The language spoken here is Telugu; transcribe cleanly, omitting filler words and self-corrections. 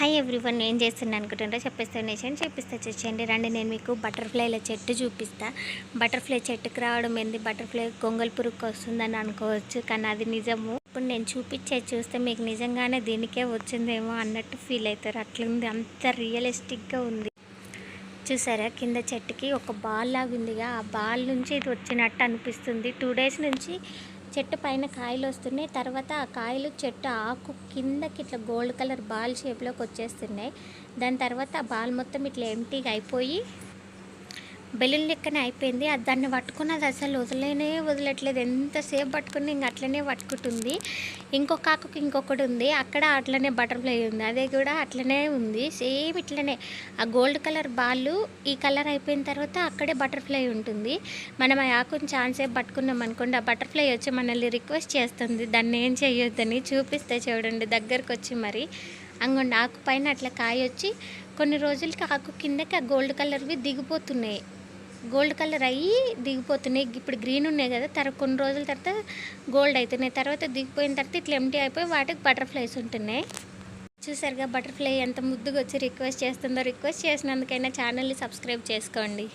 హాయ్ ఎవ్రీవన్, ఏం చేస్తున్నా అనుకుంటుంటే చెప్పిస్తా చూసేయండి. రండి, నేను మీకు బటర్ఫ్లైల చెట్టు చూపిస్తా. బటర్ఫ్లై చెట్టుకు రావడం ఏంది, బటర్ఫ్లై గొంగల్ పురుగుకి వస్తుందని అనుకోవచ్చు, కానీ అది నిజము. ఇప్పుడు నేను చూస్తే మీకు నిజంగానే దీనికే వచ్చిందేమో అన్నట్టు ఫీల్ అవుతారు. అట్లుంది, అంత రియలిస్టిక్గా ఉంది. చూసారా, కింద చెట్టుకి ఒక బాల్ లాగా ఉందిగా, ఆ బాల్ నుంచి ఇది వచ్చినట్టు అనిపిస్తుంది. 2 days నుంచి చెట్టు పైన కాయలు వస్తున్నాయి. తర్వాత ఆ కాయలు చెట్టు ఆకు కిందకి ఇట్లా గోల్డ్ కలర్ బాల్ షేప్లోకి వచ్చేస్తున్నాయి. దాని తర్వాత ఆ బాల్ మొత్తం ఇట్లా ఎంటీగా అయిపోయి బెలూన్ లెక్కనే అయిపోయింది. అది దాన్ని పట్టుకుని అది అసలు వదలట్లేదు. ఎంతసేపు పట్టుకుని ఇంక అట్లనే పట్టుకుంటుంది. ఇంకొక ఆకుకి ఇంకొకటి ఉంది, అక్కడ అట్లనే బటర్ఫ్లై ఉంది, అదే కూడా అట్లనే ఉంది. సేమ్ ఇట్లనే ఆ గోల్డ్ కలర్ బాల్ ఈ కలర్ అయిపోయిన తర్వాత అక్కడే బటర్ఫ్లై ఉంటుంది. మనం ఆ ఆకుని ఛాన్సేపు పట్టుకున్నాం అనుకోండి, ఆ బటర్ఫ్లై వచ్చి మనల్ని రిక్వెస్ట్ చేస్తుంది దాన్ని ఏం చేయొద్దని. చూపిస్తే చూడండి దగ్గరకు వచ్చి, మరి అంగొండి ఆకు పైన అట్లా కాయ వచ్చి కొన్ని రోజులకి ఆకు కిందకి ఆ గోల్డ్ కలర్వి దిగిపోతున్నాయి. గోల్డ్ కలర్ అయ్యి దిగిపోతున్నాయి. ఇప్పుడు గ్రీన్ ఉన్నాయి కదా, కొన్ని రోజుల తర్వాత గోల్డ్ అవుతున్నాయి. తర్వాత దిగిపోయిన తర్వాత ఇట్లా ఎంటీ అయిపోయి వాటికి బటర్ఫ్లైస్ ఉంటున్నాయి. చూసారుగా బటర్ఫ్లై ఎంత ముద్దుగా వచ్చి రిక్వెస్ట్ చేస్తుందో. రిక్వెస్ట్ చేసినందుకైనా ఛానల్ని సబ్స్క్రైబ్ చేసుకోండి.